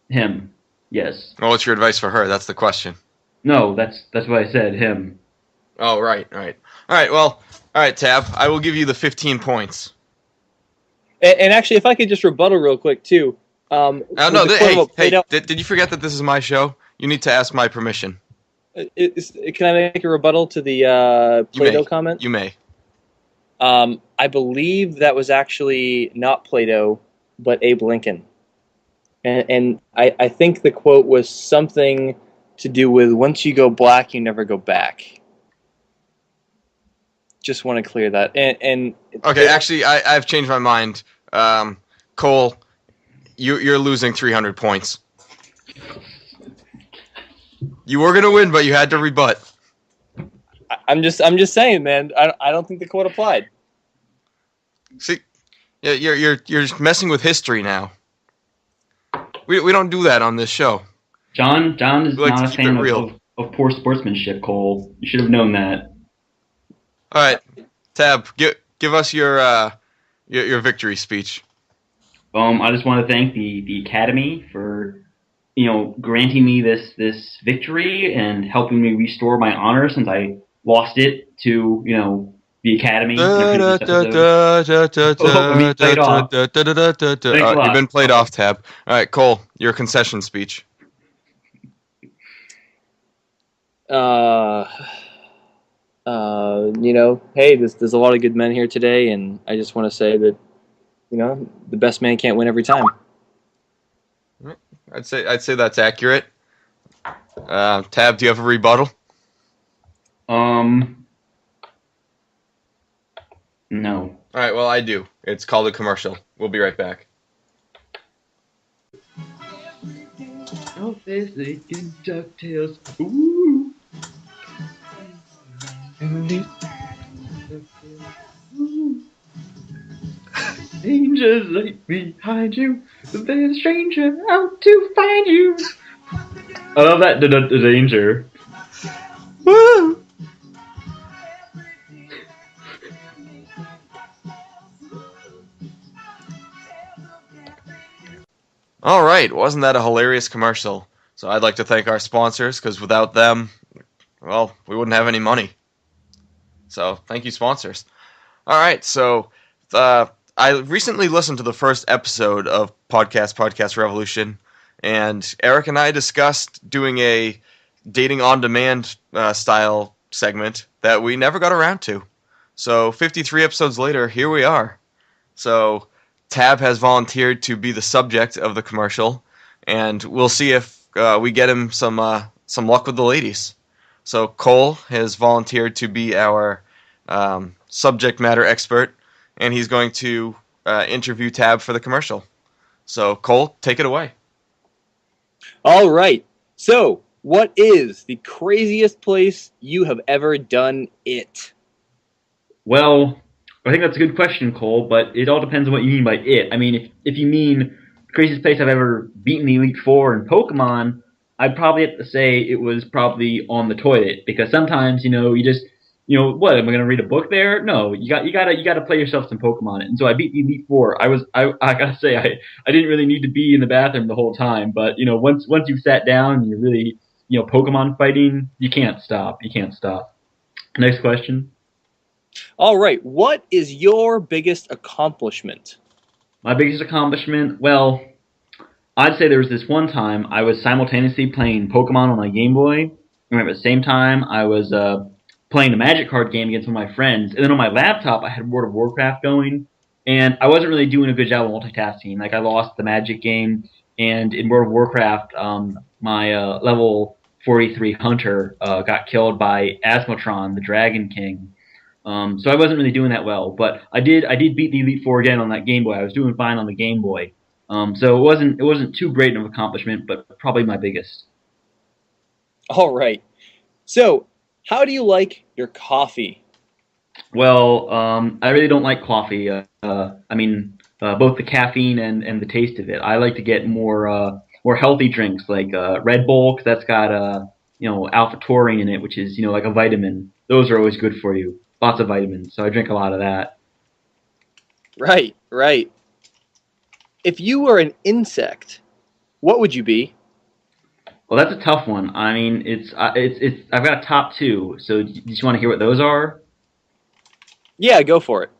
Him, yes. Well, what's your advice for her? That's the question. No, that's what I said. Him. Oh, right. All right, well, all right, Tab, I will give you the 15 points. And actually, if I could just rebuttal real quick, too. Hey, did you forget that this is my show? You need to ask my permission. Can I make a rebuttal to the Plato comment? You may. I believe that was actually not Plato, but Abe Lincoln. And I think the quote was something to do with, once you go black, you never go back. Just want to clear that. And okay, actually, I've changed my mind. Cole, you're losing 300 points. You were gonna win, but you had to rebut. I'm just saying, man. I don't think the quote applied. See, yeah, you're messing with history now. We don't do that on this show. John is We like to not a keep it fan real. of poor sportsmanship, Cole. You should have known that. All right, Tab, give us your victory speech. I just want to thank the Academy for granting me this victory and helping me restore my honor since I lost it to the Academy in a previous episode. Let me play it off. Thanks a lot. You've been played off, Tab. All right, Cole, your concession speech. Hey, there's a lot of good men here today, and I just want to say that, the best man can't win every time. I'd say that's accurate. Tab, do you have a rebuttal? No. All right, well, I do. It's called a commercial. We'll be right back. Oh, there's the DuckTales. Ooh. Dangers right behind you. There's a stranger out to find you. I love that. The danger. Woo! All right, wasn't that a hilarious commercial? So I'd like to thank our sponsors, because without them, well, we wouldn't have any money. So thank you, sponsors. All right, so I recently listened to the first episode of Podcast Revolution, and Eric and I discussed doing a dating on demand style segment that we never got around to. So 53 episodes later, here we are. So Tab has volunteered to be the subject of the commercial, and we'll see if we get him some luck with the ladies. So Cole has volunteered to be our subject matter expert, and he's going to interview Tab for the commercial. So Cole, take it away. All right. So, what is the craziest place you have ever done it? Well, I think that's a good question, Cole, but it all depends on what you mean by it. I mean, if you mean the craziest place I've ever beaten the Elite Four in Pokemon, I'd probably have to say it was probably on the toilet, because sometimes, you just, what, am I going to read a book there? No, you gotta play yourself some Pokemon. And so I beat the Elite Four. I gotta say, I didn't really need to be in the bathroom the whole time, but, once you've sat down and you're really, Pokemon fighting, you can't stop. Next question. All right. What is your biggest accomplishment? My biggest accomplishment? Well, I'd say there was this one time I was simultaneously playing Pokemon on my Game Boy, and at the same time I was playing a Magic card game against one of my friends, and then on my laptop I had World of Warcraft going, and I wasn't really doing a good job of multitasking. Like, I lost the Magic game, and in World of Warcraft, my level 43 hunter got killed by Asmotron, the Dragon King. So I wasn't really doing that well, but I did beat the Elite Four again on that Game Boy. I was doing fine on the Game Boy. So it wasn't too great of an accomplishment, but probably my biggest. All right. So, how do you like your coffee? Well, I really don't like coffee. Both the caffeine and the taste of it. I like to get more healthy drinks like Red Bull, 'cause that's got alpha taurine in it, which is like a vitamin. Those are always good for you. Lots of vitamins, so I drink a lot of that. Right. If you were an insect, what would you be? Well, that's a tough one. I mean, it's I've got a top two. So do you want to hear what those are? Yeah, go for it.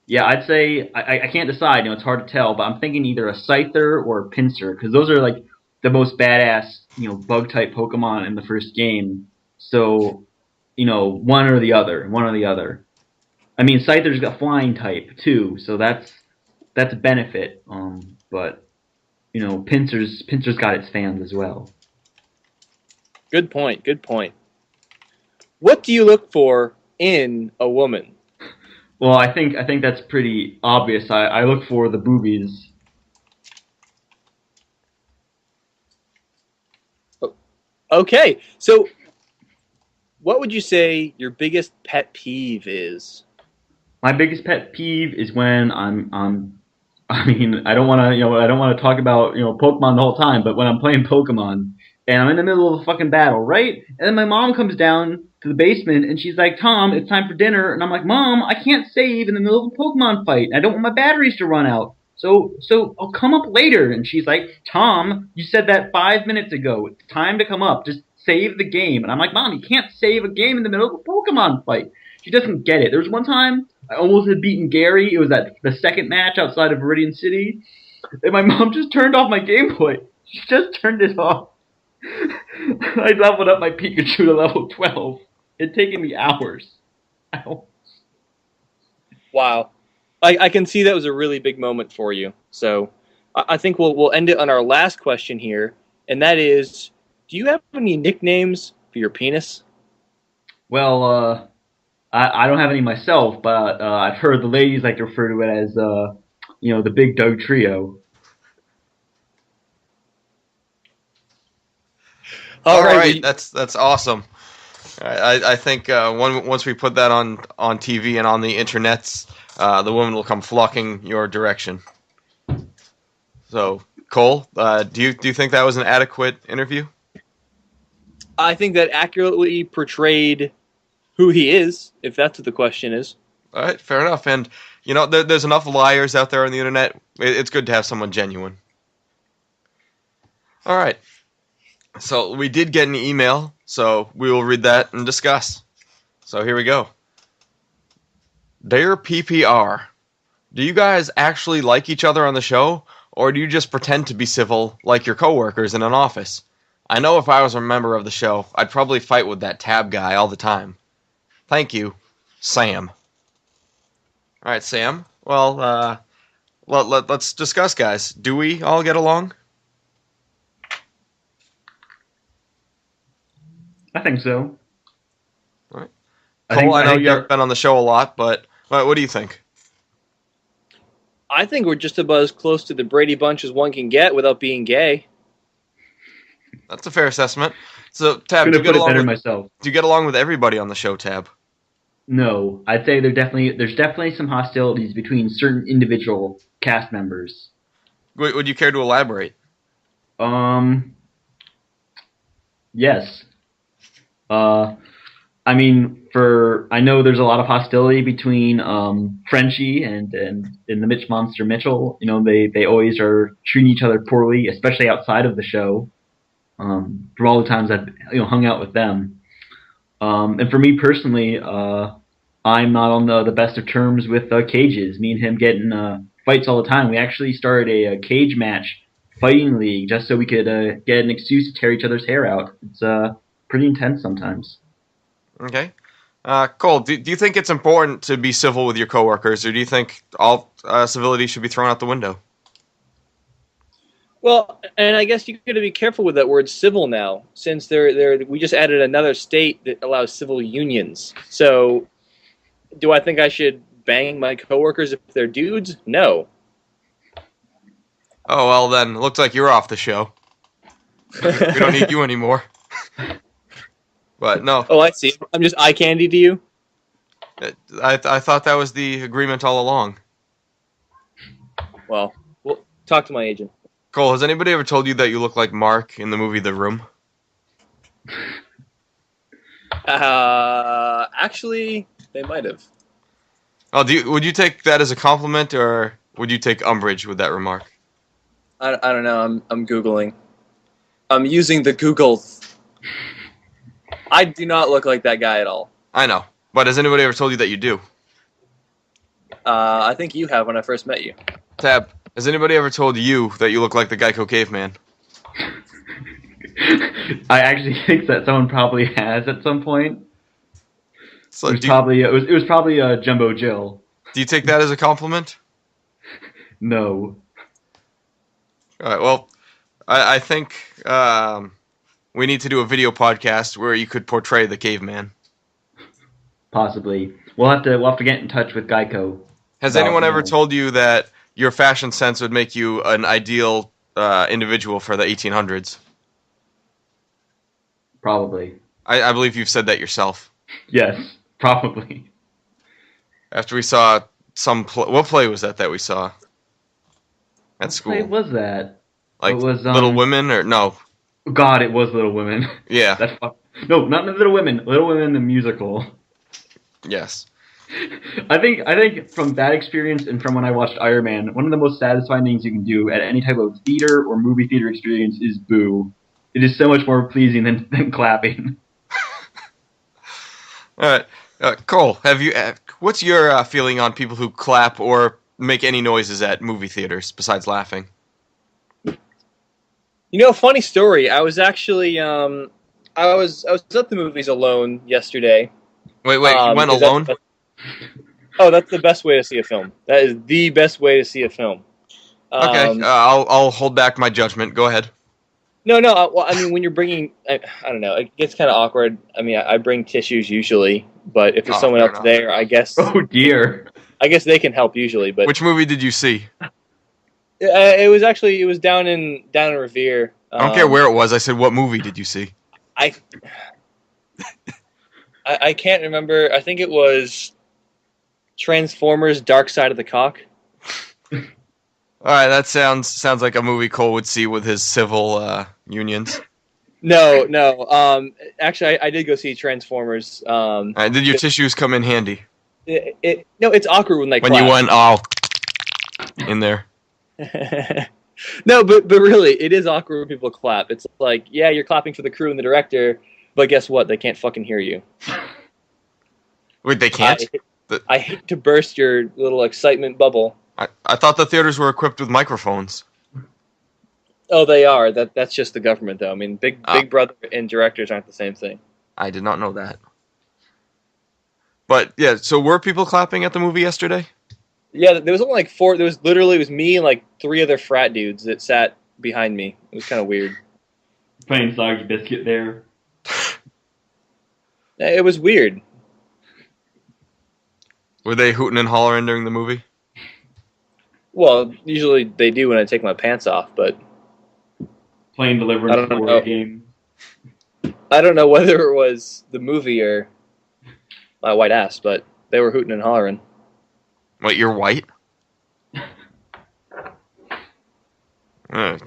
Yeah, I'd say I can't decide. It's hard to tell, but I'm thinking either a Scyther or a Pinsir, because those are like the most badass bug type Pokemon in the first game. So one or the other. I mean, Scyther's got flying type too, so that's a benefit. But Pinsir's got its fans as well. Good point. What do you look for in a woman? Well, I think that's pretty obvious. I look for the boobies. Okay, so what would you say your biggest pet peeve is? My biggest pet peeve is when I mean, I don't want to, I don't want to talk about, Pokemon the whole time, but when I'm playing Pokemon and I'm in the middle of a fucking battle, right? And then my mom comes down to the basement and she's like, Tom, it's time for dinner. And I'm like, Mom, I can't save in the middle of a Pokemon fight. I don't want my batteries to run out. So I'll come up later. And she's like, Tom, you said that 5 minutes ago. It's time to come up. Just save the game. And I'm like, Mom, you can't save a game in the middle of a Pokemon fight. She doesn't get it. There was one time I almost had beaten Gary. It was at the second match outside of Viridian City. And my mom just turned off my Game Boy. She just turned it off. I leveled up my Pikachu to level 12. It'd taken me hours. Ow. Wow. I can see that was a really big moment for you. So I think we'll end it on our last question here, and that is, do you have any nicknames for your penis? Well, I don't have any myself, but I've heard the ladies like to refer to it as, the Big Doug Trio. All right, that's awesome. I think once we put that on TV and on the internets, the women will come flocking your direction. So, Cole, do you think that was an adequate interview? I think that accurately portrayed who he is, if that's what the question is. All right, fair enough. And, there's enough liars out there on the internet. It's good to have someone genuine. All right. So we did get an email, so we will read that and discuss. So here we go. Dear PPR, do you guys actually like each other on the show, or do you just pretend to be civil like your coworkers in an office? I know if I was a member of the show, I'd probably fight with that Tab guy all the time. Thank you, Sam. All right, Sam. Well, let's discuss, guys. Do we all get along? I think so. All right. Cole, I know you haven't been on the show a lot, but what do you think? I think we're just about as close to the Brady Bunch as one can get without being gay. That's a fair assessment. So, Tab, do you get along with everybody on the show, Tab? No, I'd say there's definitely some hostilities between certain individual cast members. Would you care to elaborate? Yes. I mean, I know there's a lot of hostility between Frenchie and the Mitch Monster Mitchell. They always are treating each other poorly, especially outside of the show. For all the times I've hung out with them. And for me personally, I'm not on the best of terms with Cages. Me and him get in fights all the time. We actually started a cage match fighting league just so we could get an excuse to tear each other's hair out. It's pretty intense sometimes. Okay. Cole, do you think it's important to be civil with your coworkers, or do you think all civility should be thrown out the window? Well, and I guess you got to be careful with that word civil now, since we just added another state that allows civil unions. So, do I think I should bang my coworkers if they're dudes? No. Oh, well then, looks like you're off the show. We don't need you anymore. But no. Oh, I see. I'm just eye candy to you? I thought that was the agreement all along. Well, talk to my agent. Cole, has anybody ever told you that you look like Mark in the movie The Room? Actually, they might have. Oh, would you take that as a compliment, or would you take umbrage with that remark? I don't know. I'm Googling. I'm using the Googles. I do not look like that guy at all. I know. But has anybody ever told you that you do? I think you have when I first met you. Tab, has anybody ever told you that you look like the Geico Caveman? I actually think that someone probably has at some point. So it was probably Jumbo Jill. Do you take that as a compliment? No. All right. Well, I think we need to do a video podcast where you could portray the caveman. Possibly. We'll have to get in touch with Geico. Has anyone ever told you that your fashion sense would make you an ideal individual for the 1800s? Probably. I believe you've said that yourself. Yes, probably. After we saw what play was that we saw at school? What was that? Like it was, Little Women or no? God, it was Little Women. Yeah. No, not Little Women. Little Women the musical. Yes. I think from that experience and from when I watched Iron Man, one of the most satisfying things you can do at any type of theater or movie theater experience is boo. It is so much more pleasing than clapping. All right, Cole. What's your feeling on people who clap or make any noises at movie theaters besides laughing? Funny story. I was actually I was at the movies alone yesterday. Wait, you went alone? That's the best way to see a film. That is the best way to see a film. Okay, I'll hold back my judgment. Go ahead. No. Well, I mean, when you're bringing, I don't know, it gets kind of awkward. I mean, I bring tissues usually, but if there's someone else there, I guess. Oh dear. I guess they can help usually. But which movie did you see? It was down in Revere. I don't care where it was. I said, what movie did you see? I can't remember. I think it was Transformers: Dark Side of the Cock. All right, that sounds like a movie Cole would see with his civil unions. No. Actually, I did go see Transformers. Did your tissues come in handy? No, it's awkward when they clap. You went all in there. No, but really, it is awkward when people clap. It's like, yeah, you're clapping for the crew and the director, but guess what? They can't fucking hear you. Wait, they can't? I hate to burst your little excitement bubble. I thought the theaters were equipped with microphones. Oh, they are. That's just the government, though. I mean, Big Brother and directors aren't the same thing. I did not know that. But yeah, so were people clapping at the movie yesterday? Yeah, there was only like 4. It was me and like 3 other frat dudes that sat behind me. It was kind of weird. Playing Soggy Biscuit there. It was weird. Were they hooting and hollering during the movie? Well, usually they do when I take my pants off, but playing Deliverance board game. I don't know whether it was the movie or my white ass, but they were hooting and hollering. Wait, you're white?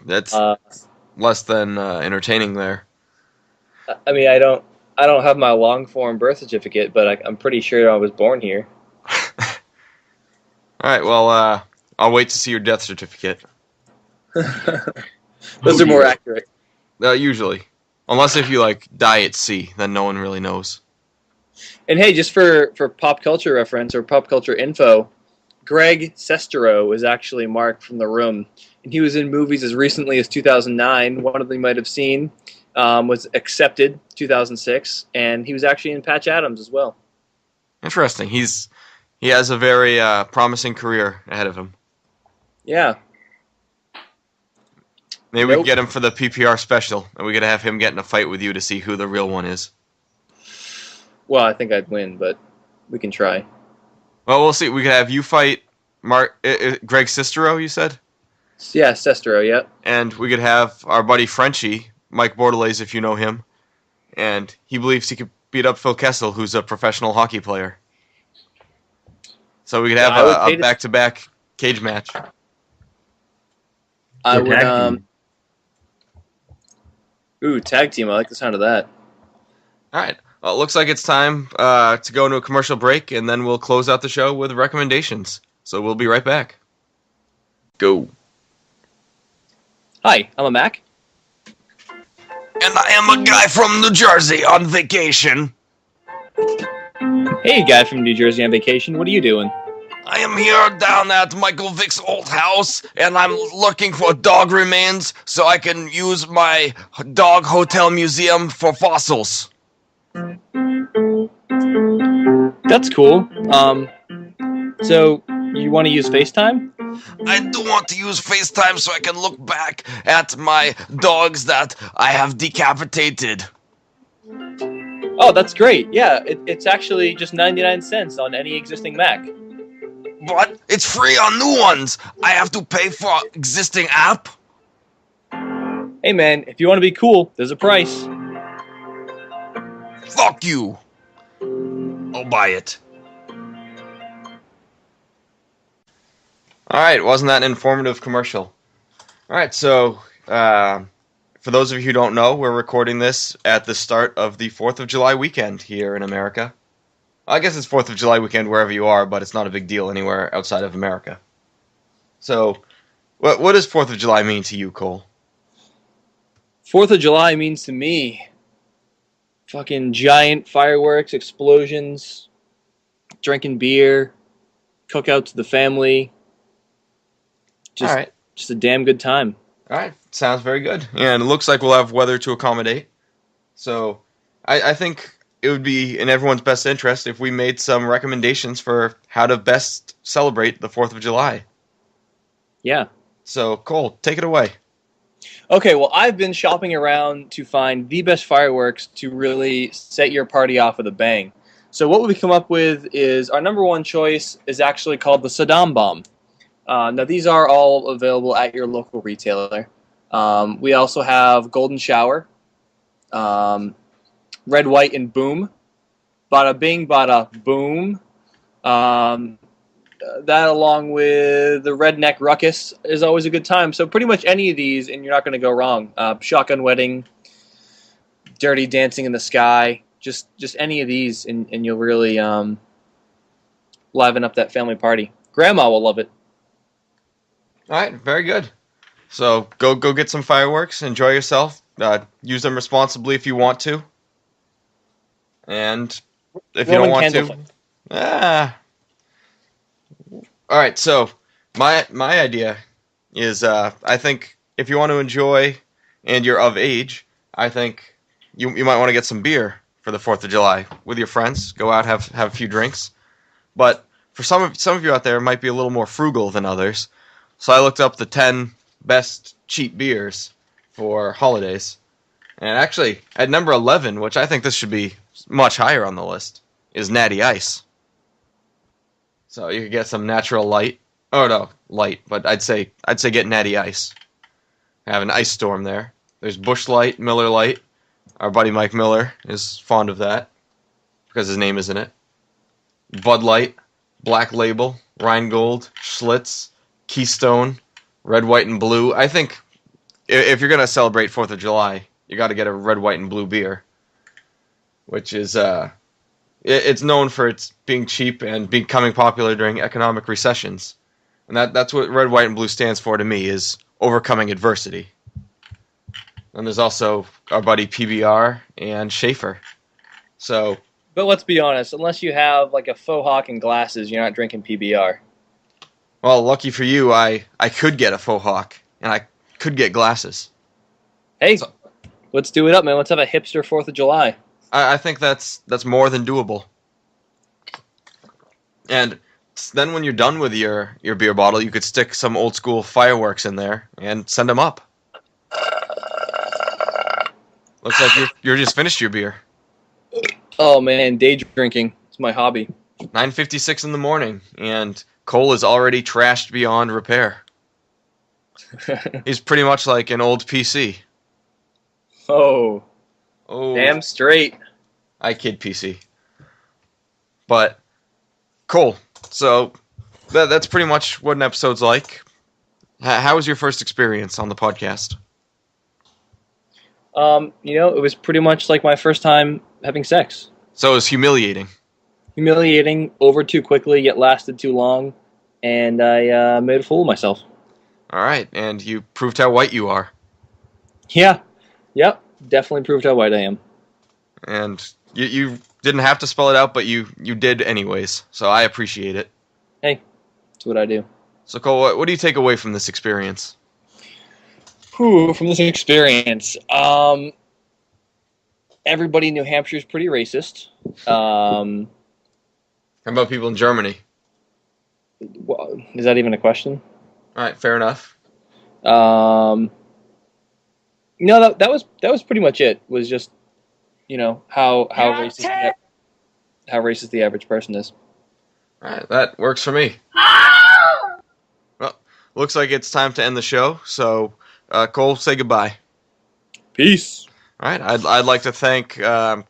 That's less than entertaining there. I mean, I don't have my long form birth certificate, but I'm pretty sure I was born here. All right, well, I'll wait to see your death certificate. Those are more accurate. Usually. Unless if you, die at sea, then no one really knows. And hey, just for pop culture reference or pop culture info, Greg Sestero was actually Mark from The Room. And he was in movies as recently as 2009. One of them you might have seen was Accepted, 2006. And he was actually in Patch Adams as well. Interesting. He has a very promising career ahead of him. Yeah. Maybe we can get him for the PPR special, and we could have him get in a fight with you to see who the real one is. Well, I think I'd win, but we can try. Well, we'll see. We could have you fight Greg Sestero, you said? Yeah, Sestero, yeah. And we could have our buddy Frenchie, Mike Bordelais, if you know him. And he believes he could beat up Phil Kessel, who's a professional hockey player. So we could have a back-to-back cage match. I would, tag team. I like the sound of that. All right. Well, it looks like it's time to go into a commercial break, and then we'll close out the show with recommendations. So we'll be right back. Go. Hi, I'm a Mac. And I am a guy from New Jersey on vacation. Hey, guy from New Jersey on vacation. What are you doing? I am here down at Michael Vick's old house, and I'm looking for dog remains so I can use my dog hotel museum for fossils. That's cool. So you want to use FaceTime? I do want to use FaceTime so I can look back at my dogs that I have decapitated. Oh, that's great. Yeah, it's actually just 99 cents on any existing Mac. But it's free on new ones. I have to pay for existing app. Hey man, if you want to be cool, there's a price. Fuck you. I'll buy it. All right, wasn't that an informative commercial? All right, so for those of you who don't know, we're recording this at the start of the 4th of July weekend here in America. I guess it's 4th of July weekend wherever you are, but it's not a big deal anywhere outside of America. So, what does 4th of July mean to you, Cole? 4th of July means to me fucking giant fireworks, explosions, drinking beer, cookouts to the family. All right. Just a damn good time. All right, sounds very good. And it looks like we'll have weather to accommodate. So I think it would be in everyone's best interest if we made some recommendations for how to best celebrate the 4th of July. Yeah. So, Cole, take it away. Okay, well, I've been shopping around to find the best fireworks to really set your party off with a bang. So what we've come up with is our number one choice is actually called the Saddam Bomb. Now, these are all available at your local retailer. We also have Golden Shower, Red, White, and Boom. Bada Bing, Bada Boom. That along with the Redneck Ruckus is always a good time. So pretty much any of these, and you're not going to go wrong. Shotgun Wedding, Dirty Dancing in the Sky, just any of these, and you'll really liven up that family party. Grandma will love it. All right, very good. So go get some fireworks, enjoy yourself. Use them responsibly if you want to, and if you don't want to, All right. So my idea is, I think if you want to enjoy and you're of age, I think you might want to get some beer for the 4th of July with your friends. Go out, have a few drinks. But for some of you out there, it might be a little more frugal than others. So I looked up the 10 best cheap beers for holidays. And actually, at number 11, which I think this should be much higher on the list, is Natty Ice. So you could get some natural light. Oh no, light, but I'd say get Natty Ice. Have an ice storm there. There's Busch Light, Miller Light. Our buddy Mike Miller is fond of that because his name is in it. Bud Light, Black Label, Rheingold, Schlitz, Keystone, Red, White, and Blue. I think if you're going to celebrate 4th of July, you got to get a Red, White, and Blue beer, which is it's known for its being cheap and becoming popular during economic recessions. And that's what Red, White, and Blue stands for to me, is overcoming adversity. And there's also our buddy PPR and Schaefer. So, but let's be honest, unless you have like a faux hawk and glasses, you're not drinking PBR. Well, lucky for you, I could get a faux hawk, and I could get glasses. Hey, let's do it up, man. Let's have a hipster 4th of July. I think that's more than doable. And then when you're done with your beer bottle, you could stick some old school fireworks in there and send them up. Looks like you're just finished your beer. Oh man, day drinking. It's my hobby. 9:56 in the morning, and Cole is already trashed beyond repair. He's pretty much like an old PC. Oh, damn straight. I kid PC. But, Cole, so that's pretty much what an episode's like. How was your first experience on the podcast? It was pretty much like my first time having sex. So it was humiliating. Humiliating, over too quickly, yet lasted too long, and I made a fool of myself. All right, and you proved how white you are. Yeah, yep, definitely proved how white I am. And you didn't have to spell it out, but you did anyways, so I appreciate it. Hey, that's what I do. So Cole, what do you take away from this experience? From this experience, everybody in New Hampshire is pretty racist. How about people in Germany? Well, is that even a question? All right, fair enough. No, that was pretty much it. Was just how racist the average person is. All right, that works for me. Well, looks like it's time to end the show. So, Cole, say goodbye. Peace. All right, I'd like to thank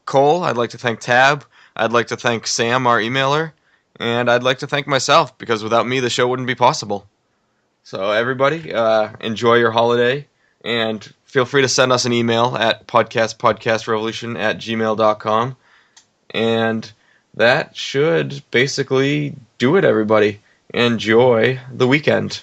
Cole. I'd like to thank Tab. I'd like to thank Sam, our emailer, and I'd like to thank myself because without me, the show wouldn't be possible. So everybody, enjoy your holiday, and feel free to send us an email at podcastrevolution@gmail.com. And that should basically do it, everybody. Enjoy the weekend.